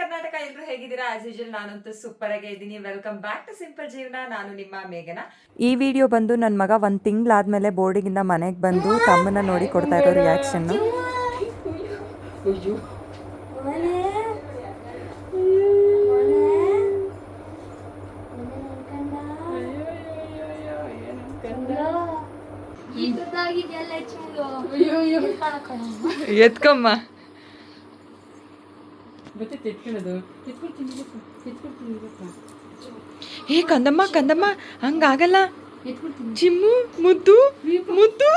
ಕರ್ನಾಟಕ, ಎಲ್ಲರೂ ಹೇಗಿದ್ದೀರಾ? As usual ನಾನಂತೂ ಸೂಪರ್ ಆಗಿ ಇದ್ದೀನಿ. ವೆಲ್ಕಮ್ ಬ್ಯಾಕ್ ಟು ಸಿಂಪಲ್ ಜೀವನ. ನಾನು ನಿಮ್ಮ ಮೇಘನಾ. ಈ ವಿಡಿಯೋ ಬಂದು ನನ್ನ ಮಗ ಒಂದು ತಿಂಗಳಾದ್ಮೇಲೆ ಬೋರ್ಡಿಂದ ಮನೆಗೆ ಬಂದು ತಮ್ಮನ್ನ ನೋಡಿ ಕೊಡ್ತಾ ಇರೋ ರಿಯಾಕ್ಷನ್ನು. ಎತ್ಕಮ್ಮ ಏ ಕಂದಮ್ಮ ಕಂದಮ್ಮ ಹಂಗಾಗಲ್ಲ. ಚಿಮ್ಮು ಮುದ್ದು ಮುದ್ದು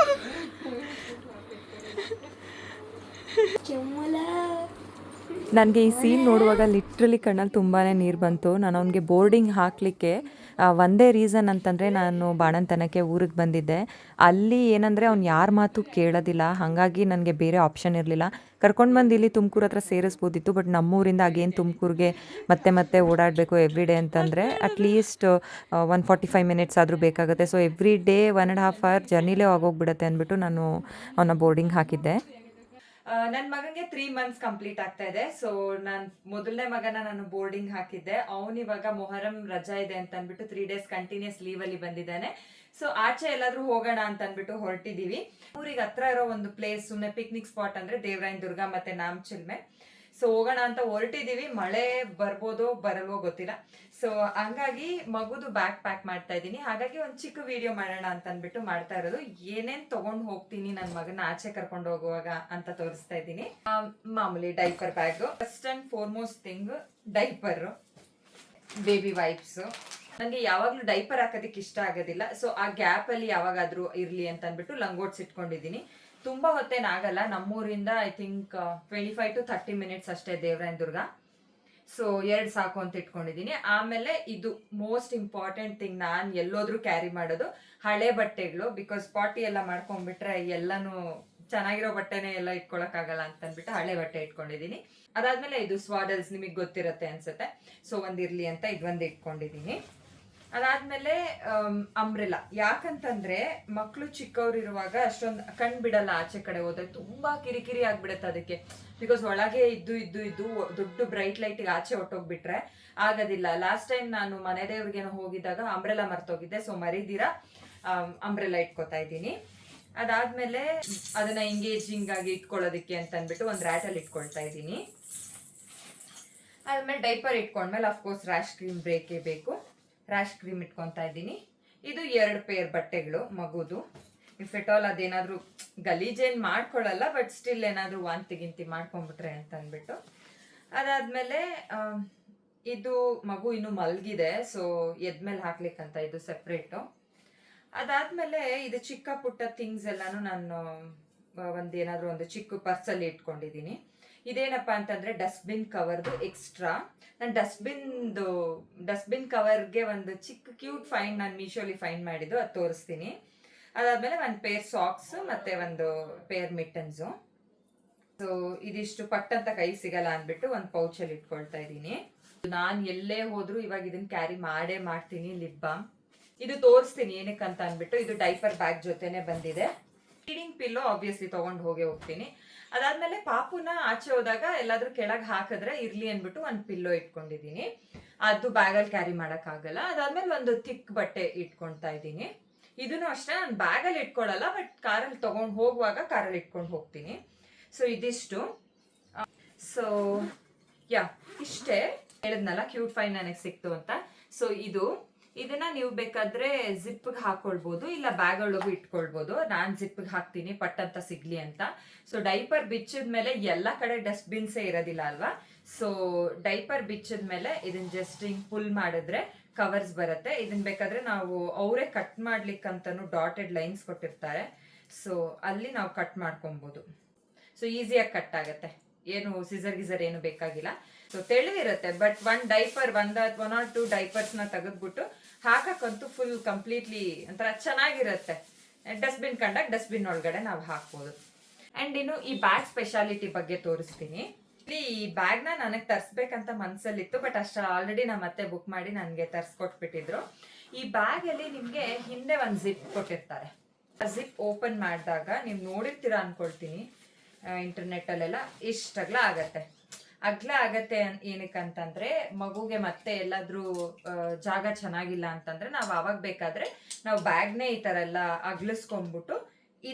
ನನಗೆ ಈ ಸೀನ್ ನೋಡುವಾಗ ಲಿಟ್ರಲಿ ಕಣ್ಣಲ್ಲಿ ತುಂಬಾ ನೀರು ಬಂತು. ನಾನು ಅವನಿಗೆ ಬೋರ್ಡಿಂಗ್ ಹಾಕಲಿಕ್ಕೆ ಒಂದೇ ರೀಸನ್ ಅಂತಂದರೆ, ನಾನು ಬಾಣಂತನಕ್ಕೆ ಊರಿಗೆ ಬಂದಿದ್ದೆ. ಅಲ್ಲಿ ಏನಂದರೆ ಅವ್ನು ಯಾರ ಮಾತು ಕೇಳೋದಿಲ್ಲ, ಹಾಗಾಗಿ ನನಗೆ ಬೇರೆ ಆಪ್ಷನ್ ಇರಲಿಲ್ಲ. ಕರ್ಕೊಂಡು ಬಂದು ಇಲ್ಲಿ ತುಮಕೂರು ಹತ್ರ ಸೇರಿಸ್ಬೋದಿತ್ತು, ಬಟ್ ನಮ್ಮೂರಿಂದ ಅಗೇನ್ ತುಮಕೂರಿಗೆ ಮತ್ತೆ ಓಡಾಡಬೇಕು ಎವ್ರಿ ಡೇ ಅಂತಂದರೆ ಅಟ್ಲೀಸ್ಟ್ 145 ಮಿನಿಟ್ಸ್ ಆದರೂ ಬೇಕಾಗುತ್ತೆ. ಸೊ ಎವ್ರಿ ಡೇ 1.5 hour ಜರ್ನಿಲೇ ಆಗೋಗ್ಬಿಡುತ್ತೆ ಅಂದ್ಬಿಟ್ಟು ನಾನು ಅವನ ಬೋರ್ಡಿಂಗ್ ಹಾಕಿದ್ದೆ. ನನ್ನ ಮಗನಿಗೆ 3 months ಕಂಪ್ಲೀಟ್ ಆಗ್ತಾ ಇದೆ. ಸೊ ನಾನು ಮೊದಲನೇ ಮಗನ ನಾನು ಬೋರ್ಡಿಂಗ್ ಹಾಕಿದ್ದೆ. ಅವನು ಇವಾಗ ಮೊಹರಂ ರಜಾ ಇದೆ ಅಂತ ಅಂದ್ಬಿಟ್ಟು 3 days ಕಂಟಿನ್ಯೂಸ್ ಲೀವ್ ಅಲ್ಲಿ ಬಂದಿದ್ದಾನೆ. ಸೊ ಆಚೆ ಎಲ್ಲಾದ್ರೂ ಹೋಗೋಣ ಅಂತ ಅಂದ್ಬಿಟ್ಟು ಹೊರಟಿದೀವಿ. ಊರಿಗೆ ಹತ್ರ ಇರೋ ಒಂದು ಪ್ಲೇಸ್, ಸುಮ್ಮನೆ ಪಿಕ್ನಿಕ್ ಸ್ಪಾಟ್ ಅಂದ್ರೆ ದೇವರಾಯನ ದುರ್ಗ ಮತ್ತೆ ನಾಮಚಿಲ್ಮೆ. ಸೊ ಹೋಗೋಣ ಅಂತ ಹೊರಟಿದೀವಿ. ಮಳೆ ಬರ್ಬೋದೋ ಬರಲ್ವೋ ಗೊತ್ತಿಲ್ಲ. ಸೊ ಹಂಗಾಗಿ ಮಗುದು ಬ್ಯಾಗ್ ಪ್ಯಾಕ್ ಮಾಡ್ತಾ ಇದ್ದೀನಿ. ಹಾಗಾಗಿ ಒಂದು ಚಿಕ್ಕ ವಿಡಿಯೋ ಮಾಡೋಣ ಅಂತ ಅಂದ್ಬಿಟ್ಟು ಮಾಡ್ತಾ ಇರೋದು. ಏನೇನ್ ತಗೊಂಡ್ ಹೋಗ್ತೀನಿ ನನ್ನ ಮಗನ ಆಚೆ ಕರ್ಕೊಂಡು ಹೋಗುವಾಗ ಅಂತ ತೋರಿಸ್ತಾ ಇದ್ದೀನಿ. ಮಾಮೂಲಿ diaper bag, first and foremost thing diaper, baby wipes. ನನಗೆ ಯಾವಾಗ್ಲೂ ಡೈಪರ್ ಹಾಕೋದಕ್ಕೆ ಇಷ್ಟ ಆಗೋದಿಲ್ಲ. ಸೊ ಆ ಗ್ಯಾಪ್ ಅಲ್ಲಿ ಯಾವಾಗಾದ್ರೂ ಇರ್ಲಿ ಅಂತ ಅಂದ್ಬಿಟ್ಟು ಲಂಗೋಟ್ಸ್ ಇಟ್ಕೊಂಡಿದ್ದೀನಿ. ತುಂಬಾ ಹೊತ್ತೇನಾಗಲ್ಲ. ನಮ್ಮೂರಿಂದ ಐ ಥಿಂಕ್ 25 to 30 minutes ಅಷ್ಟೇ ದೇವರಾಯನ ದುರ್ಗ. ಸೊ 2 ಸಾಕು ಅಂತ ಇಟ್ಕೊಂಡಿದ್ದೀನಿ. ಆಮೇಲೆ ಇದು ಮೋಸ್ಟ್ ಇಂಪಾರ್ಟೆಂಟ್ ಥಿಂಗ್, ನಾನು ಎಲ್ಲೋದ್ರೂ ಕ್ಯಾರಿ ಮಾಡೋದು ಹಳೆ ಬಟ್ಟೆಗಳು. ಬಿಕಾಸ್ ಪಾಟಿ ಎಲ್ಲ ಮಾಡ್ಕೊಂಡ್ಬಿಟ್ರೆ ಎಲ್ಲಾನು ಚೆನ್ನಾಗಿರೋ ಬಟ್ಟೆನೇ ಎಲ್ಲ ಇಟ್ಕೊಳಕ್ಕಾಗಲ್ಲ ಅಂತ ಅಂದ್ಬಿಟ್ಟು ಹಳೆ ಬಟ್ಟೆ ಇಟ್ಕೊಂಡಿದ್ದೀನಿ. ಅದಾದ್ಮೇಲೆ ಇದು ಸ್ವಾಡಲ್ಸ್, ನಿಮಗೆ ಗೊತ್ತಿರತ್ತೆ ಅನ್ಸುತ್ತೆ. ಸೊ ಒಂದಿರ್ಲಿ ಅಂತ ಇದೊಂದು ಇಟ್ಕೊಂಡಿದ್ದೀನಿ. ಅದಾದ್ಮೇಲೆ ಅಂಬ್ರೆಲಾ. ಯಾಕಂತಂದ್ರೆ ಮಕ್ಕಳು ಚಿಕ್ಕವ್ರಿರುವಾಗ ಅಷ್ಟೊಂದು ಕಣ್ ಬಿಡಲ್ಲ, ಆಚೆ ಕಡೆ ಹೋದ್ರೆ ತುಂಬಾ ಕಿರಿಕಿರಿ ಆಗ್ಬಿಡತ್ತೆ ಅದಕ್ಕೆ. ಬಿಕಾಸ್ ಒಳಗೆ ಇದ್ದು ದೊಡ್ಡ ಬ್ರೈಟ್ ಲೈಟ್ಗೆ ಆಚೆ ಹೊಟ್ಟೋಗ್ಬಿಟ್ರೆ ಆಗೋದಿಲ್ಲ. ಲಾಸ್ಟ್ ಟೈಮ್ ನಾನು ಮನೆ ದೇವ್ರಿಗೇನೋ ಹೋಗಿದ್ದಾಗ ಅಂಬ್ರೆಲಾ ಮರ್ತೋಗಿದ್ದೆ. ಸೊ ಮರಿದಿರಾ ಅಂಬ್ರೆಲಾ ಇಟ್ಕೋತಾ ಇದ್ದೀನಿ. ಅದಾದ್ಮೇಲೆ ಅದನ್ನ ಎಂಗೇಜಿಂಗ್ ಆಗಿ ಇಟ್ಕೊಳ್ಳೋದಕ್ಕೆ ಅಂತ ಅಂದ್ಬಿಟ್ಟು ಒಂದು ರ್ಯಾಟಲ್ಲಿ ಇಟ್ಕೊಳ್ತಾ ಇದ್ದೀನಿ. ಅದಾದ್ಮೇಲೆ ಡೈಪರ್ ಇಟ್ಕೊಂಡ್ಮೇಲೆ ಅಫ್ಕೋರ್ಸ್ ರ್ಯಾಶ್ ಕ್ರೀಮ್ ಬೇಕೇ ಬೇಕು. ರ್ಯಾಶ್ ಕ್ರೀಮ್ ಇಟ್ಕೊತಾ ಇದ್ದೀನಿ. ಇದು 2 ಪೇರ್ ಬಟ್ಟೆಗಳು ಮಗುದು. ಇಫ್ ಎಟ್ ಆಲ್ ಅದೇನಾದ್ರೂ ಗಲೀಜೇನ್ ಮಾಡ್ಕೊಳ್ಳಲ್ಲ, ಬಟ್ ಸ್ಟಿಲ್ ಏನಾದ್ರೂ ವಾಂತಿ ಮಾಡ್ಕೊಂಡ್ಬಿಟ್ರೆ ಅಂತ ಅಂದ್ಬಿಟ್ಟು. ಅದಾದ್ಮೇಲೆ ಇದು ಮಗು ಇನ್ನು ಮಲ್ಗಿದೆ, ಸೊ ಎದ್ಮೇಲೆ ಹಾಕ್ಲಿಕ್ಕಂತ ಇದು ಸೆಪ್ರೇಟು. ಅದಾದ್ಮೇಲೆ ಇದು ಚಿಕ್ಕ ಪುಟ್ಟ ಥಿಂಗ್ಸ್ ಎಲ್ಲಾನು ನಾನು ಏನಾದ್ರೂ ಒಂದು ಚಿಕ್ಕ ಪರ್ಸಲ್ಲಿ ಇಟ್ಕೊಂಡಿದ್ದೀನಿ. ಇದೇನಪ್ಪ ಅಂತಂದ್ರೆ ಡಸ್ಟ್ಬಿನ್ ಕವರ್ದು ಎಕ್ಸ್ಟ್ರಾ. ನಾನು ಡಸ್ಟ್ಬಿನ್ ಕವರ್ಗೆ ಒಂದು ಚಿಕ್ಕ ಕ್ಯೂಟ್ ಫೈಂಡ್ ನಾನು ಮೀಶೋಲಿ ಫೈಂಡ್ ಮಾಡಿದ್ದು, ಅದು ತೋರಿಸ್ತೀನಿ. ಅದಾದ್ಮೇಲೆ ಒಂದು ಪೇರ್ ಸಾಕ್ಸ್ ಮತ್ತೆ ಒಂದು ಪೇರ್ ಮಿಟ್ಟನ್ಸು. ಸೊ ಇದಿಷ್ಟು ಪಟ್ಟಂತ ಕೈ ಸಿಗಲ್ಲ ಅಂದ್ಬಿಟ್ಟು ಒಂದು ಪೌಚಲ್ಲಿ ಇಟ್ಕೊಳ್ತಾ ಇದ್ದೀನಿ. ನಾನು ಎಲ್ಲೇ ಹೋದ್ರು ಇವಾಗ ಇದನ್ನ ಕ್ಯಾರಿ ಮಾಡ್ತೀನಿ. ಲಿಪ್ ಬಾಮ್ ಇದು ತೋರಿಸ್ತೀನಿ ಏನಕ್ಕಂತ ಅಂದ್ಬಿಟ್ಟು. ಇದು ಡೈಪರ್ ಬ್ಯಾಗ್ ಜೊತೆನೆ ಬಂದಿದೆ. ಫೀಡಿಂಗ್ ಪಿಲ್ಲೋ ಆಬ್ವಿಯಸ್ಲಿ ತಗೊಂಡು ಹೋಗ್ತೀನಿ. ಅದಾದ್ಮೇಲೆ ಪಾಪುನ ಆಚೆ ಹೋದಾಗ ಎಲ್ಲಾದ್ರೂ ಕೆಳಗೆ ಹಾಕಿದ್ರೆ ಇರ್ಲಿ ಅಂದ್ಬಿಟ್ಟು ಒಂದು ಪಿಲ್ಲೋ ಇಟ್ಕೊಂಡಿದ್ದೀನಿ. ಅದು ಬ್ಯಾಗಲ್ಲಿ ಕ್ಯಾರಿ ಆಗಲ್ಲ. ಅದಾದ್ಮೇಲೆ ಒಂದು ಥಿಕ್ ಬಟ್ಟೆ ಇಟ್ಕೊಳ್ತಾ ಇದ್ದೀನಿ. ಇದನ್ನು ಅಷ್ಟೇ ನಾನು ಬ್ಯಾಗಲ್ಲಿ ಇಟ್ಕೊಳ್ಳಲ್ಲ, ಬಟ್ ಕಾರಲ್ಲಿ ತಗೊಂಡು ಹೋಗುವಾಗ ಕಾರಲ್ಲಿ ಇಟ್ಕೊಂಡು ಹೋಗ್ತೀನಿ. ಸೊ ಇದಿಷ್ಟು. ಸೊ ಇಷ್ಟೇ. ಹೇಳಿದ್ನಲ್ಲ ಕ್ಯೂಟ್ ಫೈನ್ ನನಗೆ ಸಿಕ್ತು ಅಂತ. ಸೊ ಇದನ್ನ ನೀವು ಬೇಕಾದ್ರೆ ಜಿಪ್ಗೆ ಹಾಕೊಳ್ಬಹುದು, ಇಲ್ಲ ಬ್ಯಾಗ್ ಒಳಗೂ ಇಟ್ಕೊಳ್ಬಹುದು. ನಾನ್ ಜಿಪ್ಗೆ ಹಾಕ್ತೀನಿ ಪಟ್ಟಂತ ಸಿಗ್ಲಿ ಅಂತ. ಸೊ ಡೈಪರ್ ಬಿಚ್ಚಿದ ಮೇಲೆ ಎಲ್ಲ ಕಡೆ ಡಸ್ಟ್ಬಿನ್ಸೇ ಇರೋದಿಲ್ಲ ಅಲ್ವಾ. ಸೊ ಡೈಪರ್ ಬಿಚ್ಚಿದ ಮೇಲೆ ಇದನ್ನ ಜಸ್ಟ್ ಹಿಂಗ್ ಪುಲ್ ಮಾಡಿದ್ರೆ ಕವರ್ಸ್ ಬರುತ್ತೆ. ಇದನ್ನ ಬೇಕಾದ್ರೆ ನಾವು ಅವರೇ ಕಟ್ ಮಾಡ್ಲಿಕ್ಕಂತನೂ ಡಾಟೆಡ್ ಲೈನ್ಸ್ ಕೊಟ್ಟಿರ್ತಾರೆ. ಸೊ ಅಲ್ಲಿ ನಾವು ಕಟ್ ಮಾಡ್ಕೊಬಹುದು. ಸೊ ಈಸಿಯಾಗಿ ಕಟ್ ಆಗತ್ತೆ, ಏನು ಸಿಸರ್ ಏನು ಬೇಕಾಗಿಲ್ಲ. ಸೊ ತೆಳುವಿರುತ್ತೆ, ಬಟ್ ಒನ್ ಡೈಪರ್ 1 or 2 ಡೈಪರ್ಸ್ನ ತೆಗೆದ್ಬಿಟ್ಟು ಹಾಕಕ್ಕಂತೂ ಫುಲ್ ಕಂಪ್ಲೀಟ್ಲಿ ಒಂಥರ ಚೆನ್ನಾಗಿರುತ್ತೆ. ಡಸ್ಟ್ಬಿನ್ ಕಂಡಾಗ ಡಸ್ಟ್ಬಿನ್ ಒಳಗಡೆ ನಾವು ಹಾಕ್ಬೋದು. ಅಂಡ್ ಇನ್ನು ಈ ಬ್ಯಾಗ್ ಸ್ಪೆಷಾಲಿಟಿ ಬಗ್ಗೆ ತೋರಿಸ್ತೀನಿ. ಈ ಬ್ಯಾಗ್ನ ನನಗೆ ತರಿಸ್ಬೇಕಂತ ಮನಸ್ಸಲ್ಲಿತ್ತು, ಬಟ್ ಆಲ್ರೆಡಿ ನಮ್ಮ ಮತ್ತೆ ಬುಕ್ ಮಾಡಿ ನನಗೆ ತರಿಸ್ಕೊಟ್ಬಿಟ್ಟಿದ್ರು. ಈ ಬ್ಯಾಗಲ್ಲಿ ನಿಮಗೆ ಹಿಂದೆ ಒಂದು ಜಿಪ್ ಕೊಟ್ಟಿರ್ತಾರೆ. ಆ ಜಿಪ್ ಓಪನ್ ಮಾಡಿದಾಗ ನೀವು ನೋಡಿರ್ತೀರಾ ಅನ್ಕೊಳ್ತೀನಿ ಇಂಟರ್ನೆಟ್ಟಲ್ಲೆಲ್ಲ, ಇಷ್ಟಾಗ್ಲ ಆಗತ್ತೆ. ಅಗ್ಲ ಆಗತ್ತೆ ಏನಕ್ಕಂತಂದ್ರೆ ಮಗುಗೆ ಮತ್ತೆ ಎಲ್ಲಾದ್ರೂ ಜಾಗ ಚೆನ್ನಾಗಿಲ್ಲ ಅಂತಂದ್ರೆ ನಾವು ಅವಾಗ ಬೇಕಾದ್ರೆ ನಾವು ಬ್ಯಾಗ್ನೇ ಈ ತರ ಎಲ್ಲ ಅಗ್ಲಿಸ್ಕೊಂಡ್ಬಿಟ್ಟು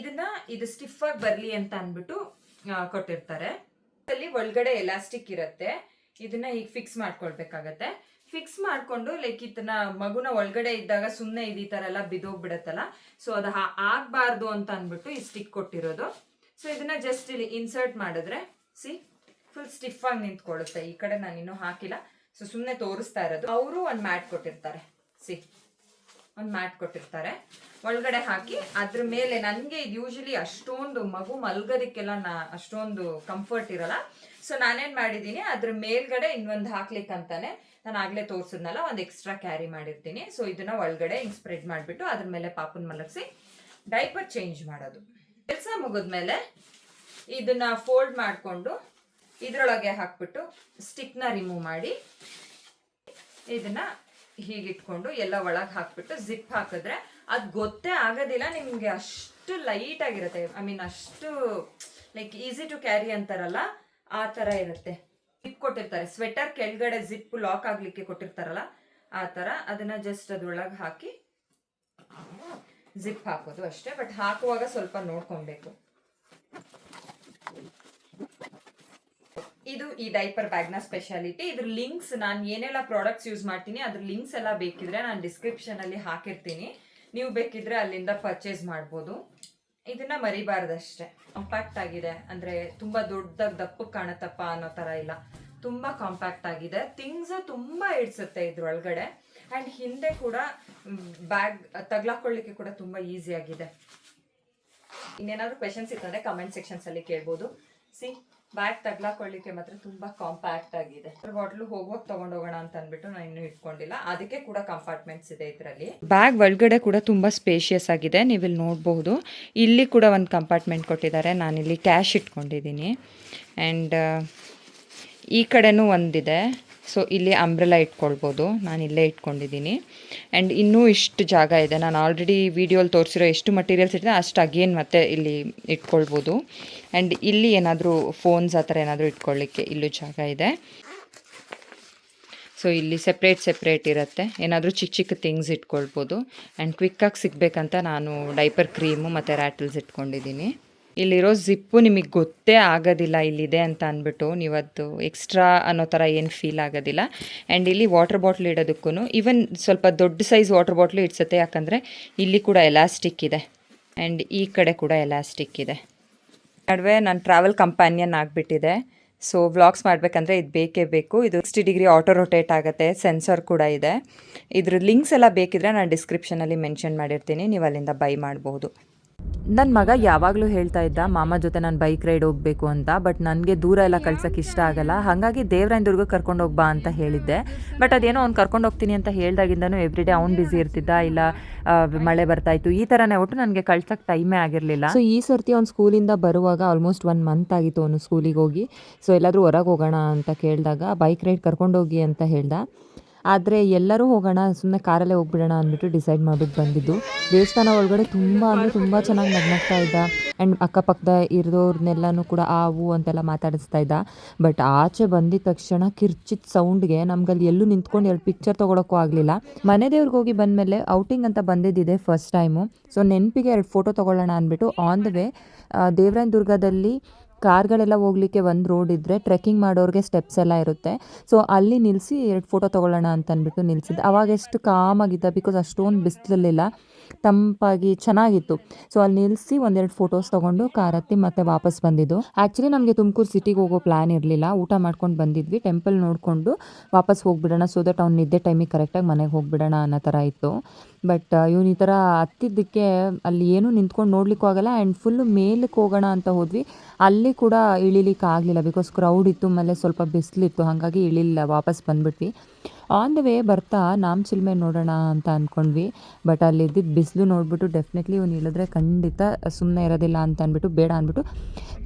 ಇದು ಸ್ಟಿಫ್ ಆಗಿ ಬರ್ಲಿ ಅಂತ ಅನ್ಬಿಟ್ಟು ಕೊಟ್ಟಿರ್ತಾರೆ. ಅಲ್ಲಿ ಒಳಗಡೆ ಎಲಾಸ್ಟಿಕ್ ಇರುತ್ತೆ, ಇದನ್ನ ಈಗ ಫಿಕ್ಸ್ ಮಾಡ್ಕೊಳ್ಬೇಕಾಗತ್ತೆ. ಫಿಕ್ಸ್ ಮಾಡ್ಕೊಂಡು ಲೈಕ್ ಇದನ್ನ ಮಗುನ ಒಳಗಡೆ ಇದ್ದಾಗ ಸುಮ್ಮನೆ ಈ ತರ ಎಲ್ಲ ಬಿದೋಗ್ಬಿಡತ್ತಲ್ಲ, ಸೊ ಅದು ಆಗ್ಬಾರ್ದು ಅಂತ ಅನ್ಬಿಟ್ಟು ಈ ಸ್ಟಿಕ್ ಕೊಟ್ಟಿರೋದು. ಸೊ ಇದನ್ನ ಜಸ್ಟ್ ಇಲ್ಲಿ ಇನ್ಸರ್ಟ್ ಮಾಡಿದ್ರೆ ಫುಲ್ ಸ್ಟಿಫ್ ಆಗಿ ನಿಂತ್ಕೊಳ್ಳುತ್ತೆ. ಈ ಕಡೆ ನಾನು ಇನ್ನೂ ಹಾಕಿಲ್ಲ, ಸೊ ಸುಮ್ಮನೆ ತೋರಿಸ್ತಾ ಇರೋದು. ಅವರು ಒಂದು ಮ್ಯಾಟ್ ಕೊಟ್ಟಿರ್ತಾರೆ, ಒಂದು ಮ್ಯಾಟ್ ಕೊಟ್ಟಿರ್ತಾರೆ ಒಳಗಡೆ ಹಾಕಿ. ಅದ್ರ ಮೇಲೆ ನನಗೆ ಇದು ಯೂಶಲಿ ಅಷ್ಟೊಂದು ಮಗು ಮಲ್ಗೋದಕ್ಕೆಲ್ಲ ಅಷ್ಟೊಂದು ಕಂಫರ್ಟ್ ಇರಲ್ಲ. ಸೊ ನಾನೇನ್ ಮಾಡಿದ್ದೀನಿ, ಅದ್ರ ಮೇಲ್ಗಡೆ ಇನ್ನೊಂದು ಹಾಕ್ಲಿಕ್ಕಂತಾನೆ ನಾನು ಆಗ್ಲೇ ತೋರಿಸಿದ್ನಲ್ಲ ಒಂದು ಎಕ್ಸ್ಟ್ರಾ ಕ್ಯಾರಿ ಮಾಡಿರ್ತೀನಿ. ಸೊ ಇದನ್ನ ಒಳಗಡೆ ಹಿಂಗ್ ಸ್ಪ್ರೆಡ್ ಮಾಡಿಬಿಟ್ಟು ಅದ್ರ ಮೇಲೆ ಪಾಪನ್ ಮಲಗಿಸಿ ಡೈಪರ್ ಚೇಂಜ್ ಮಾಡೋದು. ಕೆಲಸ ಮುಗಿದ್ಮೇಲೆ ಇದನ್ನ ಫೋಲ್ಡ್ ಮಾಡಿಕೊಂಡು ಇದ್ರೊಳಗೆ ಹಾಕ್ಬಿಟ್ಟು ಸ್ಟಿಕ್ನ ರಿಮೂವ್ ಮಾಡಿ ಇದನ್ನ ಹೀಗಿಟ್ಕೊಂಡು ಎಲ್ಲ ಒಳಗೆ ಹಾಕ್ಬಿಟ್ಟು ಜಿಪ್ ಹಾಕಿದ್ರೆ ಅದು ಗೊತ್ತೇ ಆಗೋದಿಲ್ಲ ನಿಮ್ಗೆ. ಅಷ್ಟು ಲೈಟ್ ಆಗಿರುತ್ತೆ, ಐ ಮೀನ್ ಅಷ್ಟು ಲೈಕ್ ಈಸಿ ಟು ಕ್ಯಾರಿ ಅಂತಾರಲ್ಲ ಆ ತರ ಇರುತ್ತೆ. ಜಿಪ್ ಕೊಟ್ಟಿರ್ತಾರೆ, ಸ್ವೆಟರ್ ಕೆಳಗಡೆ ಜಿಪ್ ಲಾಕ್ ಆಗ್ಲಿಕ್ಕೆ ಕೊಟ್ಟಿರ್ತಾರಲ್ಲ ಆ ತರ. ಅದನ್ನ ಜಸ್ಟ್ ಅದ್ರೊಳಗೆ ಹಾಕಿ ಜಿಪ್ ಹಾಕೋದು ಅಷ್ಟೇ. ಬಟ್ ಹಾಕುವಾಗ ಸ್ವಲ್ಪ ನೋಡ್ಕೊಬೇಕು. ಇದು ಈ ಡೈಪರ್ ಬ್ಯಾಗ್ನ ಸ್ಪೆಷಾಲಿಟಿ. ಇದ್ರ ಲಿಂಕ್ಸ್ ನಾನು ಏನೆಲ್ಲ ಪ್ರಾಡಕ್ಟ್ಸ್ ಯೂಸ್ ಮಾಡ್ತೀನಿ ಅದ್ರ ಲಿಂಕ್ಸ್ ಎಲ್ಲ ಬೇಕಿದ್ರೆ ನಾನು ಡಿಸ್ಕ್ರಿಪ್ಷನ್ ಅಲ್ಲಿ ಹಾಕಿರ್ತೀನಿ, ನೀವು ಬೇಕಿದ್ರೆ ಅಲ್ಲಿಂದ ಪರ್ಚೇಸ್ ಮಾಡ್ಬೋದು. ಇದನ್ನ ಮರಿಬಾರ್ದಷ್ಟೇ. ಕಾಂಪ್ಯಾಕ್ಟ್ ಆಗಿದೆ, ಅಂದ್ರೆ ತುಂಬಾ ದೊಡ್ಡದಾಗಿ ದಪ್ಪಕ್ಕೆ ಕಾಣುತ್ತಪ್ಪ ಅನ್ನೋ ತರ ಇಲ್ಲ, ತುಂಬಾ ಕಾಂಪ್ಯಾಕ್ಟ್ ಆಗಿದೆ. ಥಿಂಗ್ಸ್ ತುಂಬಾ ಇಡ್ಸುತ್ತೆ ಇದ್ರೊಳಗಡೆ. ಅಂಡ್ ಹಿಂದೆ ಕೂಡ ಬ್ಯಾಗ್ ತಗ್ಲಾಕೊಳ್ಳಿಕ್ಕೆ ಕೂಡ ತುಂಬಾ ಈಸಿ ಆಗಿದೆ. ಇನ್ನೇನಾದ್ರು ಕ್ವೆಶನ್ಸ್ ಇತ್ತಂದ್ರೆ ಕಮೆಂಟ್ ಸೆಕ್ಷನ್ಸ್ ಅಲ್ಲಿ ಕೇಳ್ಬೋದು. ಬ್ಯಾಗ್ ತಗ್ಲಾಕೊಳ್ಳಿಕ್ಕೆ ಮಾತ್ರ ತುಂಬಾ ಕಾಂಪ್ಯಾಕ್ಟ್ ಆಗಿದೆ. ಬಾಟ್ಲು ಹೋಗುವಾಗ ತಗೊಂಡೋಗೋಣ ಅಂತ ಅಂದ್ಬಿಟ್ಟು ನಾನು ಇನ್ನೂ ಇಟ್ಕೊಂಡಿಲ್ಲ, ಅದಕ್ಕೆ ಕೂಡ ಕಂಪಾರ್ಟ್ಮೆಂಟ್ಸ್ ಇದೆ ಇದರಲ್ಲಿ. ಬ್ಯಾಗ್ ಒಳಗಡೆ ಕೂಡ ತುಂಬಾ ಸ್ಪೇಷಿಯಸ್ ಆಗಿದೆ, ನೀವಿಲ್ಲಿ ನೋಡಬಹುದು. ಇಲ್ಲಿ ಕೂಡ ಒಂದು ಕಂಪಾರ್ಟ್ಮೆಂಟ್ ಕೊಟ್ಟಿದ್ದಾರೆ, ನಾನಿಲ್ಲಿ ಕ್ಯಾಶ್ ಇಟ್ಕೊಂಡಿದ್ದೀನಿ. ಆ್ಯಂಡ್ ಈ ಕಡೆನೂ ಒಂದಿದೆ, ಸೊ ಇಲ್ಲಿ ಅಂಬ್ರೆಲಾ ಇಟ್ಕೊಳ್ಬೋದು, ನಾನು ಇಲ್ಲೇ ಇಟ್ಕೊಂಡಿದ್ದೀನಿ. ಆ್ಯಂಡ್ ಇನ್ನೂ ಇಷ್ಟು ಜಾಗ ಇದೆ, ನಾನು ಆಲ್ರೆಡಿ ವಿಡಿಯೋಲಿ ತೋರಿಸಿರೋ ಎಷ್ಟು ಮಟೀರಿಯಲ್ಸ್ ಇದೆ ಅಷ್ಟು ಅಗೇನ್ ಮತ್ತೆ ಇಲ್ಲಿ ಇಟ್ಕೊಳ್ಬೋದು. ಆ್ಯಂಡ್ ಇಲ್ಲಿ ಏನಾದರೂ ಫೋನ್ಸ್ ಆ ಥರ ಏನಾದರೂ ಇಟ್ಕೊಳ್ಳಿಕ್ಕೆ ಇಲ್ಲೂ ಜಾಗ ಇದೆ. ಸೊ ಇಲ್ಲಿ ಸೆಪ್ರೇಟ್ ಇರುತ್ತೆ, ಏನಾದರೂ ಚಿಕ್ಕ ಚಿಕ್ಕ ಥಿಂಗ್ಸ್ ಇಟ್ಕೊಳ್ಬೋದು. ಆ್ಯಂಡ್ ಕ್ವಿಕ್ಕಾಗಿ ಸಿಗಬೇಕಂತ ನಾನು ಡೈಪರ್ ಕ್ರೀಮು ಮತ್ತು ರ್ಯಾಟಲ್ಸ್ ಇಟ್ಕೊಂಡಿದ್ದೀನಿ. ಇಲ್ಲಿರೋ ಜಿಪ್ಪು ನಿಮಗೆ ಗೊತ್ತೇ ಆಗೋದಿಲ್ಲ ಇಲ್ಲಿದೆ ಅಂತ ಅಂದ್ಬಿಟ್ಟು, ನೀವು ಅದು ಎಕ್ಸ್ಟ್ರಾ ಅನ್ನೋ ಥರ ಏನು ಫೀಲ್ ಆಗೋದಿಲ್ಲ. ಆ್ಯಂಡ್ ಇಲ್ಲಿ ವಾಟರ್ ಬಾಟ್ಲ್ ಇಡೋದಕ್ಕೂ ಈವನ್ ಸ್ವಲ್ಪ ದೊಡ್ಡ ಸೈಜ್ ವಾಟರ್ ಬಾಟ್ಲು ಇಡ್ಸುತ್ತೆ, ಯಾಕಂದರೆ ಇಲ್ಲಿ ಕೂಡ ಎಲಾಸ್ಟಿಕ್ ಇದೆ ಆ್ಯಂಡ್ ಈ ಕಡೆ ಕೂಡ ಎಲಾಸ್ಟಿಕ್ ಇದೆ. ನಡುವೆ ನಾನು ಟ್ರಾವೆಲ್ ಕಂಪ್ಯಾನಿಯನ್ ಆಗಿಬಿಟ್ಟಿದೆ. ಸೊ ವ್ಲಾಗ್ಸ್ ಮಾಡಬೇಕಂದ್ರೆ ಇದು ಬೇಕೇ ಬೇಕು. ಇದು 60 ಡಿಗ್ರಿ ಆಟೋ ರೊಟೇಟ್ ಆಗುತ್ತೆ, ಸೆನ್ಸರ್ ಕೂಡ ಇದೆ. ಇದ್ರ ಲಿಂಕ್ಸ್ ಎಲ್ಲ ಬೇಕಿದ್ರೆ ನಾನು ಡಿಸ್ಕ್ರಿಪ್ಷನಲ್ಲಿ ಮೆನ್ಷನ್ ಮಾಡಿರ್ತೀನಿ, ನೀವು ಅಲ್ಲಿಂದ ಬೈ ಮಾಡ್ಬೋದು. ನನ್ನ ಮಗ ಯಾವಾಗಲೂ ಹೇಳ್ತಾ ಇದ್ದ ಮಾಮ ಜೊತೆ ನಾನು ಬೈಕ್ ರೈಡ್ ಹೋಗಬೇಕು ಅಂತ. ಬಟ್ ನನಗೆ ದೂರ ಎಲ್ಲ ಕಳ್ಸೋಕ್ಕೆ ಇಷ್ಟ ಆಗಲ್ಲ, ಹಾಗಾಗಿ ದೇವರಾಯನದುರ್ಗ ಕರ್ಕೊಂಡು ಹೋಗ್ಬಾ ಅಂತ ಹೇಳಿದ್ದೆ. ಬಟ್ ಅದೇನೋ ಅವ್ನು ಕರ್ಕೊಂಡು ಹೋಗ್ತೀನಿ ಅಂತ ಹೇಳ್ದಾಗಿಂದನೂ ಎವ್ರಿಡೇ ಅವ್ನು ಬ್ಯುಸಿ ಇರ್ತಿದ್ದ, ಇಲ್ಲ ಮಳೆ ಬರ್ತಾಯಿತ್ತು, ಈ ಥರನೇ ಒಟ್ಟು ನನಗೆ ಕಳ್ಸೋಕ್ಕೆ ಟೈಮೇ ಆಗಿರಲಿಲ್ಲ. ಸೊ ಈ ಸರ್ತಿ ಅವ್ನು ಸ್ಕೂಲಿಂದ ಬರುವಾಗ ಆಲ್ಮೋಸ್ಟ್ 1 ಮಂತ್ ಆಗಿತ್ತು ಅವನು ಸ್ಕೂಲಿಗೆ ಹೋಗಿ. ಸೊ ಎಲ್ಲಾದರೂ ಹೊರಗೆ ಹೋಗೋಣ ಅಂತ ಕೇಳಿದಾಗ ಬೈಕ್ ರೈಡ್ ಕರ್ಕೊಂಡೋಗಿ ಅಂತ ಹೇಳ್ದ. ಆದರೆ ಎಲ್ಲರೂ ಹೋಗೋಣ, ಸುಮ್ಮನೆ ಕಾರಲ್ಲೇ ಹೋಗ್ಬಿಡೋಣ ಅಂದ್ಬಿಟ್ಟು ಡಿಸೈಡ್ ಮಾಡಿಬಿಟ್ಟು ಬಂದಿದ್ದು. ದೇವಸ್ಥಾನ ಒಳಗಡೆ ತುಂಬ ಚೆನ್ನಾಗಿ ನಗ್ನಗ್ತಾ ಇದ್ದ. ಆ್ಯಂಡ್ ಅಕ್ಕಪಕ್ಕದ ಇರೋರ್ನೆಲ್ಲನೂ ಕೂಡ ಆವು ಅಂತೆಲ್ಲ ಮಾತಾಡಿಸ್ತಾ ಇದ್ದ. ಬಟ್ ಆಚೆ ಬಂದಿದ ತಕ್ಷಣ ಕಿರ್ಚಿದ ಸೌಂಡ್ಗೆ ನಮ್ಗಲ್ಲಿ ಎಲ್ಲೂ ನಿಂತ್ಕೊಂಡು 2 ಪಿಕ್ಚರ್ ತೊಗೊಳಕ್ಕೂ ಆಗಲಿಲ್ಲ. ಮನೆ ದೇವ್ರಿಗೆ ಹೋಗಿ ಬಂದಮೇಲೆ ಔಟಿಂಗ್ ಅಂತ ಬಂದಿದ್ದಿದೆ ಫಸ್ಟ್ ಟೈಮು. ಸೊ ನೆನಪಿಗೆ 2 ಫೋಟೋ ತೊಗೊಳ್ಳೋಣ ಅಂದ್ಬಿಟ್ಟು ಆನ್ ದ ವೇ ದೇವರಾಯನದುರ್ಗದಲ್ಲಿ ಕಾರ್ಗಳೆಲ್ಲ ಹೋಗ್ಲಿಕ್ಕೆ ಒಂದು ರೋಡ್ ಇದ್ದರೆ ಟ್ರೆಕ್ಕಿಂಗ್ ಮಾಡೋರಿಗೆ ಸ್ಟೆಪ್ಸ್ ಎಲ್ಲ ಇರುತ್ತೆ. ಸೊ ಅಲ್ಲಿ ನಿಲ್ಲಿಸಿ 2 ಫೋಟೋ ತೊಗೊಳ್ಳೋಣ ಅಂತ ಅಂದ್ಬಿಟ್ಟು ನಿಲ್ಲಿಸಿದ್ದೆ. ಅವಾಗ ಎಷ್ಟು ಕಾಮಾಗಿದ್ದ, ಬಿಕಾಸ್ ಅಷ್ಟೊಂದು ಬಿಸಿಲಿಲ್ಲ, ತಂಪಾಗಿ ಚೆನ್ನಾಗಿತ್ತು. ಸೊ ಅಲ್ಲಿ ನಿಲ್ಲಿಸಿ 1-2 ಫೋಟೋಸ್ ತೊಗೊಂಡು ಕಾರ್ ಹತ್ತಿ ಮತ್ತೆ ವಾಪಸ್ ಬಂದಿದ್ದು. ಆ್ಯಕ್ಚುಲಿ ನಮಗೆ ತುಮಕೂರು ಸಿಟಿಗೆ ಹೋಗೋ ಪ್ಲ್ಯಾನ್ ಇರಲಿಲ್ಲ, ಊಟ ಮಾಡ್ಕೊಂಡು ಬಂದಿದ್ವಿ, ಟೆಂಪಲ್ ನೋಡಿಕೊಂಡು ವಾಪಸ್ ಹೋಗ್ಬಿಡೋಣ, ಸೊ ದಟ್ ಅವ್ನು ನಿದ್ದೆ ಟೈಮಿಗೆ ಕರೆಕ್ಟಾಗಿ ಮನೆಗೆ ಹೋಗ್ಬಿಡೋಣ ಅನ್ನೋ ಥರ ಇತ್ತು. ಬಟ್ ಇವನು ಈ ಥರ ಹತ್ತಿದ್ದಕ್ಕೆ ಅಲ್ಲಿ ಏನೂ ನಿಂತ್ಕೊಂಡು ನೋಡ್ಲಿಕ್ಕೂ ಆಗಲ್ಲ. ಆ್ಯಂಡ್ ಫುಲ್ಲು ಮೇಲಕ್ಕೆ ಹೋಗೋಣ ಅಂತ ಹೋದ್ವಿ, ಅಲ್ಲಿ ಕೂಡ ಇಳಿಲಿಕ್ಕೆ ಆಗಲಿಲ್ಲ, ಬಿಕಾಸ್ ಕ್ರೌಡ್ ಇತ್ತು, ಆಮೇಲೆ ಸ್ವಲ್ಪ ಬಿಸಿಲಿತ್ತು, ಹಾಗಾಗಿ ಇಳಿಲಿಲ್ಲ, ವಾಪಸ್ ಬಂದುಬಿಟ್ವಿ. ಆನ್ ದ ವೇ ಬರ್ತಾ ನಾಮಚಿಲ್ಮೆ ನೋಡೋಣ ಅಂತ ಅಂದ್ಕೊಂಡ್ವಿ. ಬಟ್ ಅಲ್ಲಿ ಇದ್ದಿದ್ದು ಬಿಸಿಲು ನೋಡಿಬಿಟ್ಟು ಡೆಫಿನೆಟ್ಲಿ ಇವ್ನು ಇಳಿದ್ರೆ ಖಂಡಿತ ಸುಮ್ಮನೆ ಇರೋದಿಲ್ಲ ಅಂತ ಅಂದ್ಬಿಟ್ಟು ಬೇಡ ಅಂದ್ಬಿಟ್ಟು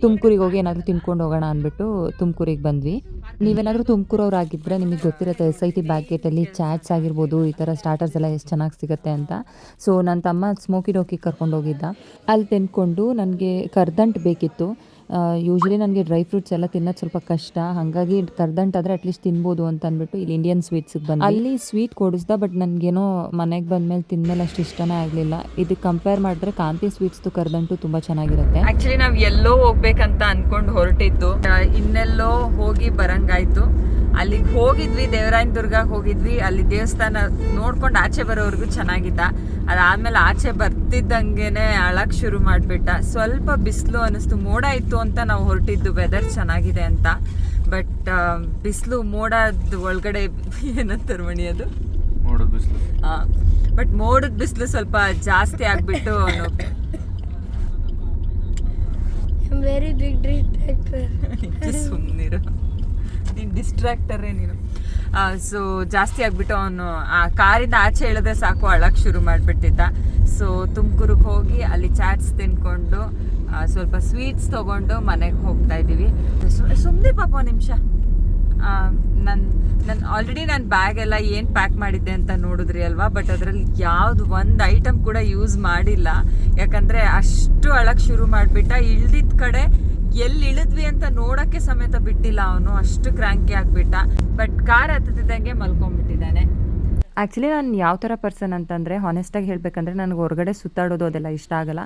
ತುಮಕೂರಿಗೆ ಹೋಗಿ ಏನಾದರೂ ತಿನ್ಕೊಂಡು ಹೋಗೋಣ ಅಂದ್ಬಿಟ್ಟು ತುಮಕೂರಿಗೆ ಬಂದ್ವಿ. ನೀವೇನಾದರೂ ತುಮಕೂರವ್ರಾಗಿದ್ದರೆ ನಿಮಗೆ ಗೊತ್ತಿರುತ್ತೆ SIT ಬ್ಯಾಕ್ ಗೇಟಲ್ಲಿ ಚಾಟ್ಸ್ ಆಗಿರ್ಬೋದು, ಈ ಥರ ಸ್ಟಾರ್ಟರ್ಸ್ ಎಲ್ಲ ಎಷ್ಟು ಚೆನ್ನಾಗಿ ಸಿಗುತ್ತೆ ಅಂತ. ಸೊ ನನ್ನ ತಮ್ಮ ಸ್ಮೋಕಿ ಡೋಕಿಗೆ ಕರ್ಕೊಂಡು ಹೋಗಿದ್ದ, ಅಲ್ಲಿ ತಿನ್ಕೊಂಡು ನನಗೆ ಕರ್ದಂಟು ಬೇಕಿತ್ತು. ಯೂಶ್ವಲಿ ನನಗೆ ಡ್ರೈ ಫ್ರೂಟ್ಸ್ ಎಲ್ಲ ತಿನ್ನೋದು ಸ್ವಲ್ಪ ಕಷ್ಟ, ಹಾಗಾಗಿ ಕರ್ದಂಟಾದರೆ ಅಟ್ಲೀಸ್ಟ್ ತಿನ್ಬೋದು ಅಂತ ಅಂದ್ಬಿಟ್ಟು ಇಲ್ಲಿ ಇಂಡಿಯನ್ ಸ್ವೀಟ್ಸಿಗೆ ಬಂದು ಅಲ್ಲಿ ಸ್ವೀಟ್ ಕೊಡಿಸ್ದ, ಬಟ್ ನನಗೇನೋ ಮನೆಗೆ ಬಂದಮೇಲೆ ತಿಂದಮೇಲೆ ಅಷ್ಟು ಇಷ್ಟನೇ ಆಗಲಿಲ್ಲ. ಇದಕ್ಕೆ ಕಂಪೇರ್ ಮಾಡಿದ್ರೆ ಕಾಂತಿ ಸ್ವೀಟ್ಸ್ದು ಕರ್ದಂಟು ತುಂಬ ಚೆನ್ನಾಗಿರುತ್ತೆ. ಆ್ಯಕ್ಚುಲಿ ನಾವು ಎಲ್ಲೋ ಹೋಗ್ಬೇಕಂತ ಅಂದ್ಕೊಂಡು ಹೊರಟಿದ್ದು, ಇನ್ನೆಲ್ಲೋ ಹೋಗಿ ಬರಂಗಾಯ್ತು. ಅಲ್ಲಿಗೆ ಹೋಗಿದ್ವಿ, ದೇವರಾಯನ ದುರ್ಗಕ್ಕೆ ಹೋಗಿದ್ವಿ. ಅಲ್ಲಿ ದೇವಸ್ಥಾನ ನೋಡ್ಕೊಂಡು ಆಚೆ ಬರೋವರೆಗೂ ಚೆನ್ನಾಗಿದ್ದ. ಅದಾದಮೇಲೆ ಆಚೆ ಬರ್ತಿದ್ದಂಗೆನೆ ಅಳಕ್ಕೆ ಶುರು ಮಾಡಿಬಿಟ್ಟ. ಸ್ವಲ್ಪ ಬಿಸಿಲು ಅನ್ನಿಸ್ತು, ಮೋಡ ಇತ್ತು ಅಂತ ನಾವು ಹೊರಟಿದ್ದು, ವೆದರ್ ಚೆನ್ನಾಗಿದೆ ಅಂತ. ಬಟ್ ಬಿಸಿಲು ಮೋಡದ ಒಳಗಡೆ ಏನಂತಾರೆ ಮಣಿ ಅದು, ಮೋಡದ ಬಿಸಿಲು. ಹಾಂ, ಬಟ್ ಮೋಡದ ಬಿಸಿಲು ಸ್ವಲ್ಪ ಜಾಸ್ತಿ ಆಗಿಬಿಟ್ಟು ವೆರಿ ಬಿಗ್ ಡಿಸ್ಟ್ರಾಕ್ಟರ್. ಸುಮ್ಮನಿರು, ನೀನು ಡಿಸ್ಟ್ರಾಕ್ಟರೇ ನೀನು. ಸೊ ಜಾಸ್ತಿ ಆಗಿಬಿಟ್ಟು ಅವನು ಆ ಕಾರಿಂದ ಆಚೆ ಇಳಿದ್ರೆ ಸಾಕು ಅಳಕ್ಕೆ ಶುರು ಮಾಡಿಬಿಟ್ಟಿದ್ದ. ಸೊ ತುಮಕೂರಿಗೆ ಹೋಗಿ ಅಲ್ಲಿ ಚಾಟ್ಸ್ ತಿನ್ಕೊಂಡು ಸ್ವಲ್ಪ ಸ್ವೀಟ್ಸ್ ತೊಗೊಂಡು ಮನೆಗೆ ಹೋಗ್ತಾ ಇದ್ದೀವಿ. ಸುಮ್ಮನೆ ಪಾಪ ಒಂದು ನಿಮಿಷ, ನನ್ನ ಆಲ್ರೆಡಿ ನಾನು ಬ್ಯಾಗೆಲ್ಲ ಏನು ಪ್ಯಾಕ್ ಮಾಡಿದ್ದೆ ಅಂತ ನೋಡಿದ್ರಿ ಅಲ್ವಾ, ಬಟ್ ಅದರಲ್ಲಿ ಯಾವುದು ಒಂದು ಐಟಮ್ ಕೂಡ ಯೂಸ್ ಮಾಡಿಲ್ಲ. ಯಾಕಂದರೆ ಅಷ್ಟು ಅಳಕ್ಕೆ ಶುರು ಮಾಡಿಬಿಟ್ಟ. ಇಳ್ದಿದ್ದ ಕಡೆ ಎಲ್ಲಿ ಇಳಿದ್ವಿ ಅಂತ ನೋಡೋಕ್ಕೆ ಸಮೇತ ಬಿಟ್ಟಿಲ್ಲ ಅವನು, ಅಷ್ಟು ಕ್ರ್ಯಾಂಕಿ ಆಗಿಬಿಟ್ಟ. ಬಟ್ ಕಾರ್ ಹತ್ತಿದ್ದಂಗೆ ಮಲ್ಕೊಂಡ್ಬಿಟ್ಟಿದ್ದಾನೆ. ಆ್ಯಕ್ಚುಲಿ ನಾನು ಯಾವ ಥರ ಪರ್ಸನ್ ಅಂತಂದರೆ, ಹಾನೆಸ್ಟಾಗಿ ಹೇಳಬೇಕಂದ್ರೆ ನನಗೆ ಹೊರಗಡೆ ಸುತ್ತಾಡೋದು ಅದೆಲ್ಲ ಇಷ್ಟ ಆಗಲ್ಲ.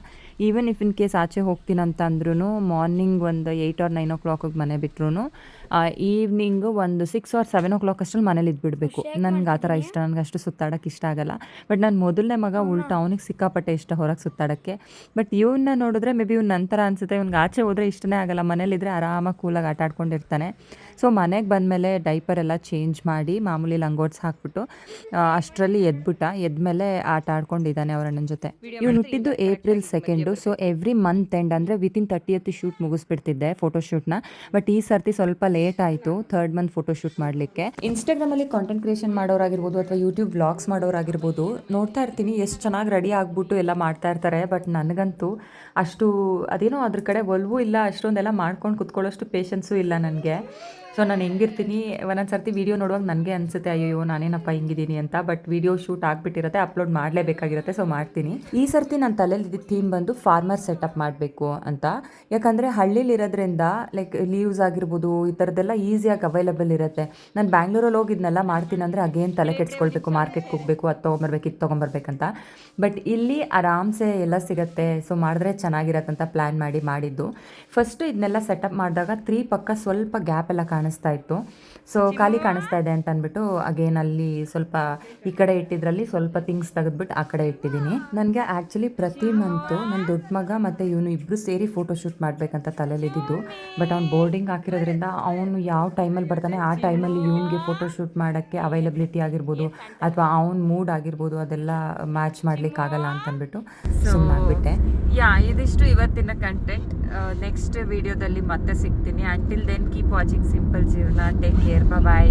ಈವನ್ ಇಫ್ ಇನ್ ಕೇಸ್ ಆಚೆ ಹೋಗ್ತೀನಿ ಅಂತ ಅಂದ್ರೂ ಮಾರ್ನಿಂಗ್ ಒಂದು 8 or 9 o'clock ಮನೆ ಬಿಟ್ರು ಈವ್ನಿಂಗು ಒಂದು 6 or 7 o'clock ಅಷ್ಟರಲ್ಲಿ ಮನೇಲಿ ಇದ್ಬಿಡಬೇಕು. ನನಗೆ ಆ ಥರ ಇಷ್ಟ, ನನಗೆ ಅಷ್ಟು ಸುತ್ತಾಡೋಕ್ಕೆ ಇಷ್ಟ ಆಗಲ್ಲ. ಬಟ್ ನನ್ನ ಮೊದಲನೇ ಮಗ ಉಲ್ಟಾ, ಅವನಿಗೆ ಸಿಕ್ಕಾಪಟ್ಟೆ ಇಷ್ಟ ಹೊರಗೆ ಸುತ್ತಾಡೋಕ್ಕೆ. ಬಟ್ ಇವನ್ನ ನೋಡಿದ್ರೆ ಮೇ ಬಿ ಇವ್ನ ನಂತರ ಅನಿಸುತ್ತೆ, ಇವ್ನಿಗೆ ಆಚೆ ಹೋದರೆ ಇಷ್ಟನೇ ಆಗಲ್ಲ, ಮನೇಲಿದ್ದರೆ ಆರಾಮಾಗಿ ಕೂಲಾಗಿ ಆಟ ಆಡ್ಕೊಂಡಿರ್ತಾನೆ. ಸೊ ಮನೆಗೆ ಬಂದಮೇಲೆ ಡೈಪರ್ ಎಲ್ಲ ಚೇಂಜ್ ಮಾಡಿ ಮಾಮೂಲಿ ಲಂಗೋಟ್ಸ್ ಹಾಕ್ಬಿಟ್ಟು ಅಷ್ಟರಲ್ಲಿ ಎದ್ಮೇಲೆ ಆಟ ಆಡ್ಕೊಂಡಿದ್ದಾನೆ ಅವರ ನನ್ನ ಜೊತೆ. ಇವ್ನು ಹುಟ್ಟಿದ್ದು April 2. So every month end ಅಂದರೆ ವಿತಿನ್ 30th ಶೂಟ್ ಮುಗಿಸ್ಬಿಡ್ತಿದ್ದೆ ಫೋಟೋಶೂಟ್ನ. ಬಟ್ ಈ ಸರ್ತಿ ಸ್ವಲ್ಪ ಲೇಟ್ ಆಯಿತು 3rd month ಫೋಟೋಶೂಟ್ ಮಾಡಲಿಕ್ಕೆ. ಇನ್ಸ್ಟಾಗ್ರಾಮಲ್ಲಿ ಕಾಂಟೆಂಟ್ ಕ್ರಿಯೇಷನ್ ಮಾಡೋರಾಗಿರ್ಬೋದು ಅಥವಾ ಯೂಟ್ಯೂಬ್ ವ್ಲಾಗ್ಸ್ ಮಾಡೋರಾಗಿರ್ಬೋದು, ನೋಡ್ತಾ ಇರ್ತೀನಿ ಎಷ್ಟು ಚೆನ್ನಾಗಿ ರೆಡಿ ಆಗ್ಬಿಟ್ಟು ಎಲ್ಲ ಮಾಡ್ತಾ ಇರ್ತಾರೆ. ಬಟ್ ನನಗಂತೂ ಅಷ್ಟು ಅದೇನೋ ಅದ್ರ ಕಡೆ ಒಲವು ಇಲ್ಲ, ಅಷ್ಟೊಂದೆಲ್ಲ ಮಾಡ್ಕೊಂಡು ಕುತ್ಕೊಳ್ಳೋಷ್ಟು ಪೇಷನ್ಸು ಇಲ್ಲ ನನಗೆ. ಸೊ ನಾನು ಹೆಂಗಿರ್ತೀನಿ, ಒಂದೊಂದು ಸರ್ತಿ ವೀಡಿಯೋ ನೋಡುವಾಗ ನನಗೆ ಅನಿಸುತ್ತೆ ಅಯ್ಯೋ ನಾನೇನಪ್ಪ ಹಿಂಗಿದ್ದೀನಿ ಅಂತ. ಬಟ್ ವೀಡಿಯೋ ಶೂಟ್ ಆಗಿಬಿಟ್ಟಿರುತ್ತೆ, ಅಪ್ಲೋಡ್ ಮಾಡಲೇಬೇಕಾಗಿರುತ್ತೆ, ಸೊ ಮಾಡ್ತೀನಿ. ಈ ಸರ್ತಿ ನನ್ನ ತಲೆಯಲ್ಲಿ ಇದ್ದಿದ್ದ ಥೀಮ್ ಬಂದು ಫಾರ್ಮರ್ ಸೆಟಪ್ ಮಾಡಬೇಕು ಅಂತ. ಯಾಕಂದರೆ ಹಳ್ಳಿಲಿರೋದ್ರಿಂದ ಲೈಕ್ ಲೀವ್ಸ್ ಆಗಿರ್ಬೋದು ಈ ಥರದ್ದೆಲ್ಲ ಈಸಿಯಾಗಿ ಅವೈಲೇಬಲ್ ಇರುತ್ತೆ. ನಾನು ಬ್ಯಾಂಗ್ಳೂರಲ್ಲಿ ಹೋಗಿದ್ನೆಲ್ಲ ಮಾಡ್ತೀನಿ ಅಂದರೆ ಅಗೇನ್ ತಲೆ ಕೆಡಿಸ್ಕೊಳ್ಬೇಕು, ಮಾರ್ಕೆಟ್ಗೆ ಹೋಗಬೇಕು, ಅದು ತೊಗೊಂಬರ್ಬೇಕು ಇದು ತೊಗೊಂಬರ್ಬೇಕಂತ. ಬಟ್ ಇಲ್ಲಿ ಆರಾಮ್ಸೆ ಎಲ್ಲ ಸಿಗುತ್ತೆ, ಸೊ ಮಾಡಿದ್ರೆ ಚೆನ್ನಾಗಿರತ್ತೆ ಅಂತ ಪ್ಲ್ಯಾನ್ ಮಾಡಿದ್ದು. ಫಸ್ಟು ಇದನ್ನೆಲ್ಲ ಸೆಟಪ್ ಮಾಡಿದಾಗ 3 ಪಕ್ಕ ಸ್ವಲ್ಪ ಗ್ಯಾಪ್ ಎಲ್ಲ ಕಾಣಿಸ್ತಾ ಇತ್ತು. ಸೊ ಖಾಲಿ ಕಾಣಿಸ್ತಾ ಇದೆ ಅಂತ ಅಂದ್ಬಿಟ್ಟು ಅಗೇನ್ ಅಲ್ಲಿ ಸ್ವಲ್ಪ ಈ ಕಡೆ ಇಟ್ಟಿದ್ರಲ್ಲಿ ಸ್ವಲ್ಪ ಥಿಂಗ್ಸ್ ತೆಗೆದ್ಬಿಟ್ಟು ಆ ಕಡೆ ಇಟ್ಟಿದ್ದೀನಿ. ನನಗೆ ಆ್ಯಕ್ಚುಲಿ ಪ್ರತಿ ಮಂತು ನನ್ನ ದೊಡ್ಡ ಮಗ ಮತ್ತು ಇವನು ಇಬ್ಬರು ಸೇರಿ ಫೋಟೋಶೂಟ್ ಮಾಡಬೇಕಂತ ತಲೆಯಲ್ಲಿದ್ದು. ಬಟ್ ಅವ್ನು ಬೋರ್ಡಿಂಗ್ ಹಾಕಿರೋದ್ರಿಂದ ಅವನು ಯಾವ ಟೈಮಲ್ಲಿ ಬರ್ತಾನೆ ಆ ಟೈಮಲ್ಲಿ ಇವನಿಗೆ ಫೋಟೋಶೂಟ್ ಮಾಡೋಕ್ಕೆ ಅವೈಲಬಿಲಿಟಿ ಆಗಿರ್ಬೋದು ಅಥವಾ ಅವ್ನ ಮೂಡ್ ಆಗಿರ್ಬೋದು ಅದೆಲ್ಲ ಮ್ಯಾಚ್ ಮಾಡಲಿಕ್ಕಾಗಲ್ಲ ಅಂತ ಅಂದ್ಬಿಟ್ಟು ಸುಮ್ಮನಾಗ್ಬಿಟ್ಟೆ. ಇದಿಷ್ಟು ಇವತ್ತಿನ ಕಂಟೆಂಟ್. ನೆಕ್ಸ್ಟ್ ವಿಡಿಯೋದಲ್ಲಿ ಮತ್ತೆ ಸಿಗ್ತೀನಿ. Until then keep watching simple ಜೀವನ. ಟೇಕ್ ಕೇರ್, ಬಾಯ್.